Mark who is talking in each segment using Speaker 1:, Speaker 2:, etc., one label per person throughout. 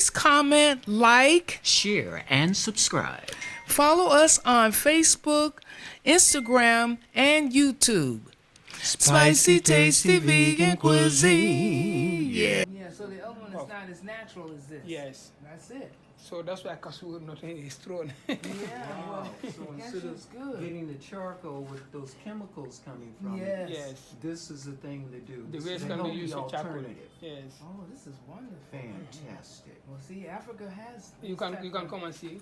Speaker 1: Please comment, like,
Speaker 2: share, and subscribe.
Speaker 1: follow us on Facebook, Instagram, and YouTube. Spicy, tasty vegan cuisine. Yeah. Yeah, so the other one is not as natural as this.
Speaker 3: Yes.
Speaker 1: That's it.
Speaker 3: So that's why cashew nut is thrown.
Speaker 1: Yeah,
Speaker 4: Wow. So instead
Speaker 1: cashew's
Speaker 4: of
Speaker 1: good.
Speaker 4: getting the charcoal with those chemicals coming from
Speaker 1: Yes.
Speaker 4: it,
Speaker 3: Yes.
Speaker 4: this is the thing to do.
Speaker 3: The
Speaker 4: This
Speaker 3: waste
Speaker 4: is
Speaker 3: can
Speaker 4: the
Speaker 3: be
Speaker 4: healthy
Speaker 3: used for charcoal.
Speaker 4: alternative.
Speaker 3: Yes.
Speaker 1: Oh, this is wonderful.
Speaker 4: Fantastic.
Speaker 1: Well, see, Africa has.
Speaker 3: You
Speaker 1: this
Speaker 3: can
Speaker 1: type of-
Speaker 3: come and see.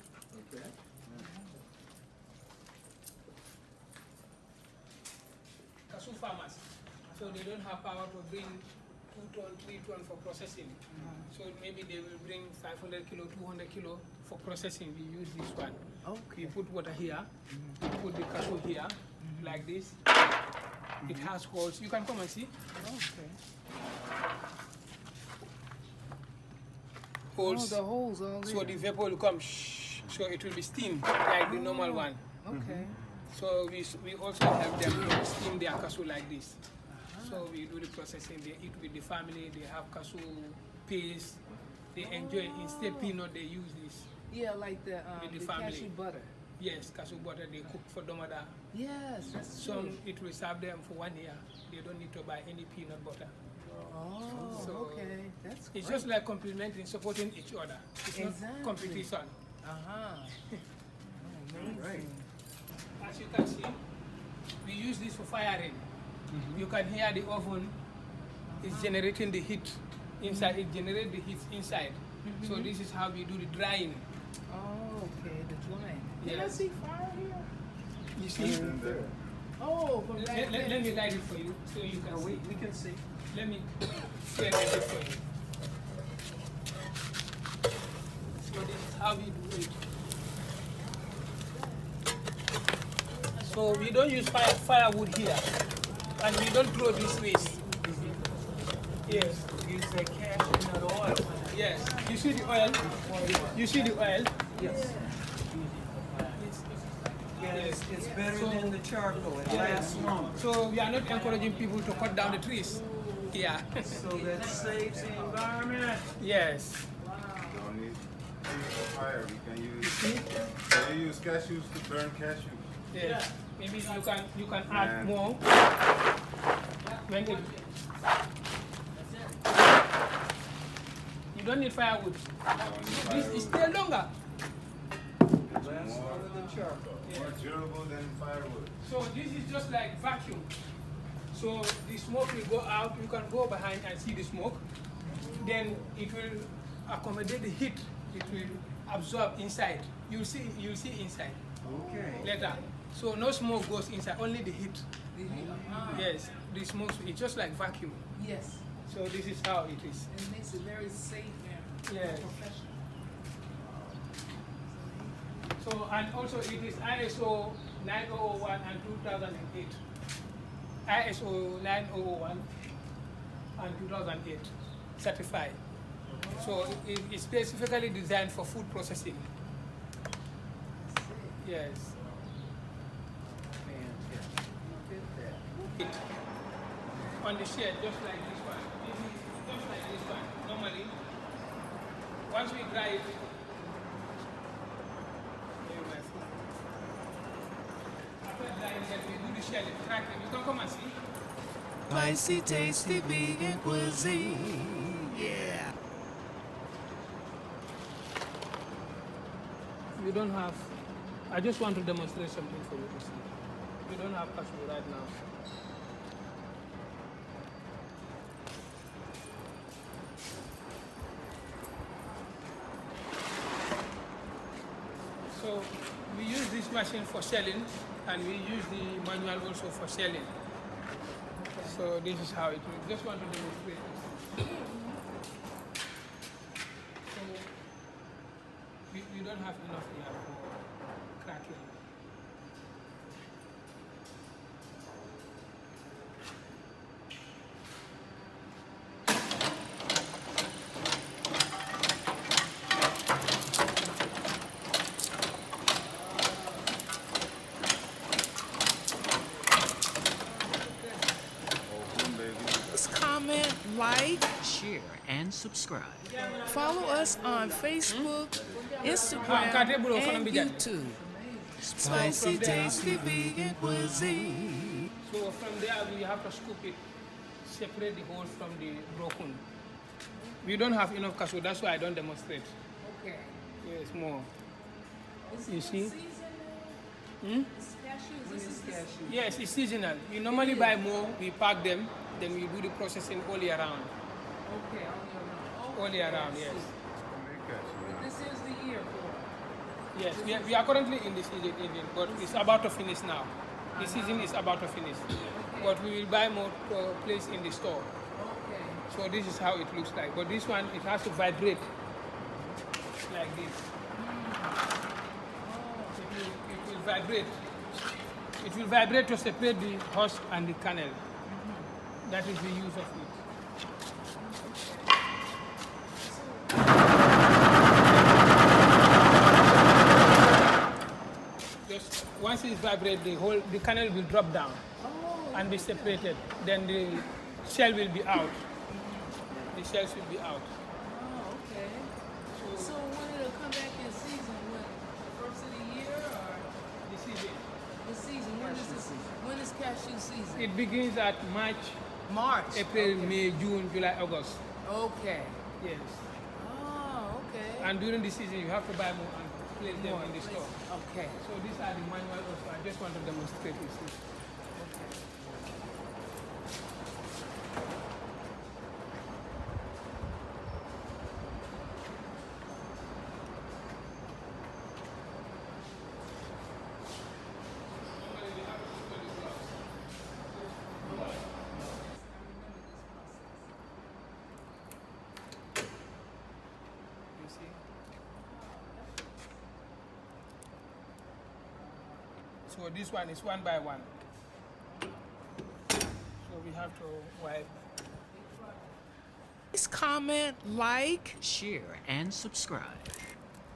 Speaker 4: Okay.
Speaker 3: Cashew farmers. So they don't have power to bring 2 ton, 3 ton for processing. So maybe they will bring 500 kilo, 200 kilo for processing. We use this one. We
Speaker 1: Okay.
Speaker 3: put water here. We put the cashew here, like this. It has holes. You can come and see.
Speaker 1: Okay. Oh,
Speaker 3: Holes.
Speaker 1: the holes all there.
Speaker 3: So the vapor will come. So it will be steam like the normal one.
Speaker 1: Okay.
Speaker 3: So we also help them to steam their cashew like this. So we do the processing. They eat with the family. They have cashew paste. They enjoy. Instead peanut, they use this.
Speaker 1: Yeah, like the
Speaker 3: With the
Speaker 1: the
Speaker 3: family.
Speaker 1: cashew butter.
Speaker 3: Yes, cashew butter. They cook for domada.
Speaker 1: Yes, that's
Speaker 3: Some
Speaker 1: true.
Speaker 3: it will serve them for 1 year. They don't need to buy any peanut butter.
Speaker 1: Oh,
Speaker 3: So
Speaker 1: okay. That's great.
Speaker 3: It's just like complementing, supporting each other. It's
Speaker 1: Exactly.
Speaker 3: not competition.
Speaker 1: Uh-huh. Amazing.
Speaker 3: As you can see, we use this for firing. You can hear the oven is generating the heat inside. It generates the heat inside. So this is how we do the drying.
Speaker 1: Oh, okay, the drying. Did I
Speaker 3: Yes.
Speaker 1: see fire here?
Speaker 3: You see?
Speaker 1: Oh, from back
Speaker 3: Let
Speaker 1: there.
Speaker 3: me light it for you so you can see.
Speaker 4: We can see.
Speaker 3: Let me light it for you. So this is how we do it. So we don't use firewood here, and we don't throw this waste. Yes,
Speaker 4: Use that cashew nut oil.
Speaker 3: yes. You see the oil? You see the oil?
Speaker 4: Yes. It's better than the charcoal. It lasts longer.
Speaker 3: So we are not encouraging people to cut down the trees. Yeah.
Speaker 4: So that saves the environment.
Speaker 3: Yes.
Speaker 5: Don't need fire. We can use cashews to burn cashews.
Speaker 3: Yes. Maybe you can add more when it. You don't need firewood. This is still longer.
Speaker 4: Lasts longer than charcoal.
Speaker 5: More durable than firewood.
Speaker 3: So this is just like vacuum. So the smoke will go out. You can go behind and see the smoke. Then it will accommodate the heat. It will absorb inside. You'll see inside
Speaker 4: Okay.
Speaker 3: later. So no smoke goes inside. Only the heat. Yes, the smoke. It's just like vacuum.
Speaker 1: Yes.
Speaker 3: So this is how it is.
Speaker 1: It makes it very safe and
Speaker 3: Yes.
Speaker 1: professional.
Speaker 3: So and also it is ISO 9001 and 2008. ISO 9001 and 2008 certified. So it's specifically designed for food processing. Yes.
Speaker 4: Fantastic.
Speaker 1: Look at that.
Speaker 3: On the shed, just like this one. This is just like this one. Normally, once we dry it, after drying it, we do the shell, cracking. You can come and see.
Speaker 1: Spicy, tasty vegan cuisine. Yeah.
Speaker 3: You don't have. I just want to demonstrate something for you to see. You don't have cashew right now. So we use this machine for shelling, and we use the manual also for shelling. So this is how it works. Just want to demonstrate this. So we don't have enough here for cracking.
Speaker 5: Open, baby.
Speaker 1: Just comment, like,
Speaker 2: Share and subscribe.
Speaker 1: Follow us on Facebook, Instagram, and YouTube. Spicy, tasty vegan cuisine.
Speaker 3: So from there we have to scoop it, separate the whole from the broken. We don't have enough cashew, that's why I don't demonstrate.
Speaker 1: Okay.
Speaker 3: Yes, more. You see? Yes, it's seasonal. You normally buy more, we pack them, then we do the processing all year round.
Speaker 1: Okay,
Speaker 3: All year round, yes.
Speaker 1: This is the year for it.
Speaker 3: Yes, we are currently in the season, but it's about to finish now. The season is about to finish. But we will buy more place in the store.
Speaker 1: Okay.
Speaker 3: So this is how it looks like. But this one, it has to vibrate like this. It will vibrate. It will vibrate to separate the husk and the kernel. That is the use of it. Just once it vibrates, the kernel will drop down and be separated. Then the shell will be out. The shells will be out.
Speaker 1: Oh, okay. So when it'll come back in season, when? The first of the year or
Speaker 3: The season.
Speaker 1: the season? When is cashew season?
Speaker 3: It begins at March,
Speaker 1: March.
Speaker 3: April, May, June, July, August.
Speaker 1: Okay.
Speaker 3: Yes.
Speaker 1: Oh, okay.
Speaker 3: And during the season, you have to buy more and place them in the store.
Speaker 1: Okay.
Speaker 3: So these are the manual also. I just want to demonstrate this. You see? So this one is one by one. So we have to wipe.
Speaker 1: Please comment, like.
Speaker 2: Share and subscribe.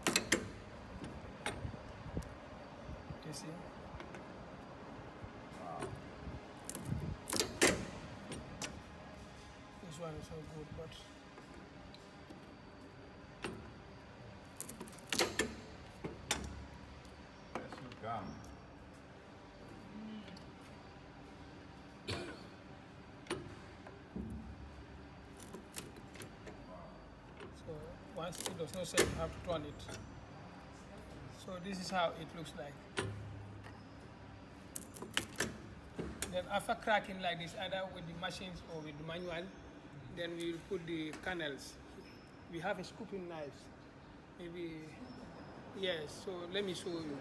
Speaker 3: You see? This one is so good, but
Speaker 5: Cashew gum.
Speaker 3: so once it does not set, you have to turn it. So this is how it looks like. Then after cracking like this, either with the machines or with the manual, then we will put the kernels. We have a scooping knife. Maybe, yes, so let me show you.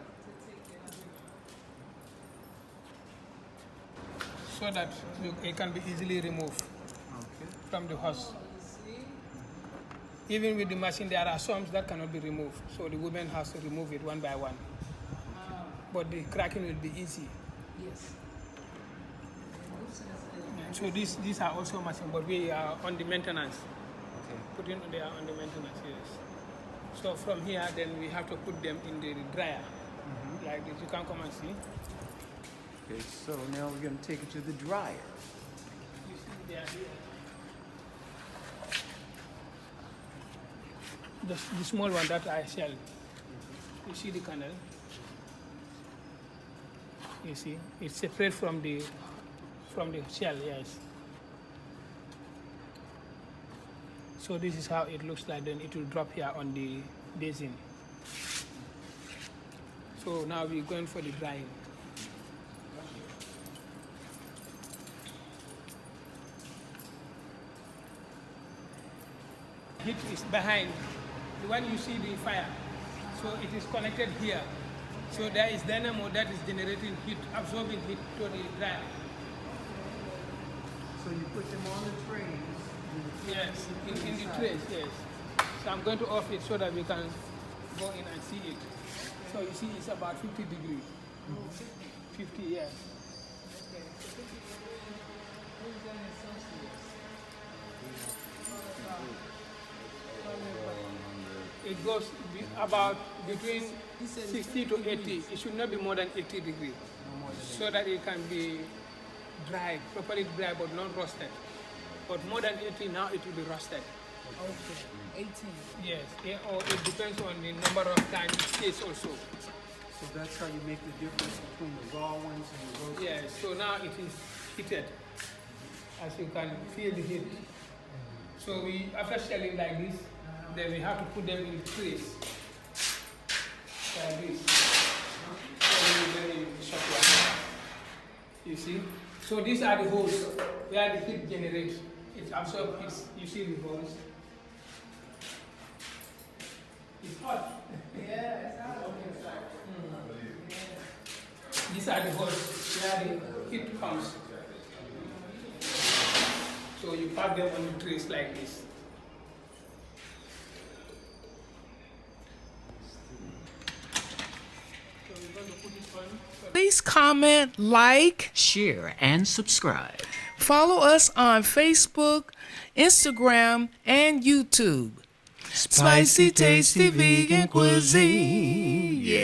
Speaker 3: So that it can be easily removed from the husk. Even with the machine, there are some that cannot be removed. So the woman has to remove it one by one. But the cracking will be easy.
Speaker 1: Yes.
Speaker 3: So these are also machine, but we are on the maintenance. They are on the maintenance, yes. So from here, then we have to put them in the dryer. Like this, you can come and see.
Speaker 2: Okay, so now we're going to take it to the dryer.
Speaker 3: You see they are here. The small one that I sell. You see the kernel? You see, it's separate from the shell, yes. So this is how it looks like. Then it will drop here on the basin. So now we're going for the drying. Heat is behind. The one you see the fire. So it is connected here. So there is dynamo that is generating heat, absorbing heat to the dryer.
Speaker 4: So you put them on the trays.
Speaker 3: Yes, in the trays, yes. So I'm going to off it so that we can go in and see it. So you see it's about 50 degrees. 50, yes. It goes about between 60 to 80. It should not be more than 80 degrees. So that it can be dry, properly dry, but not roasted. But more than 80 now, it will be roasted.
Speaker 1: Okay, 18.
Speaker 3: Yes, or it depends on the number of times it stays also.
Speaker 2: So that's how you make the difference between the raw ones and the roasted?
Speaker 3: Yes, so now it is heated. As you can feel the heat. So we, after shelling like this, then we have to put them in trays. Like this. Very short one. You see? So these are the holes where the heat generates. It absorbs, you see the holes. It's hot.
Speaker 1: Yeah, it's hot.
Speaker 3: These are the holes where the heat comes. So you pack them on the trays like this. So we're going to put it on.
Speaker 1: Please comment, like,
Speaker 6: Share and subscribe.
Speaker 1: follow us on Facebook, Instagram, and YouTube. Spicy, tasty vegan cuisine. Yeah.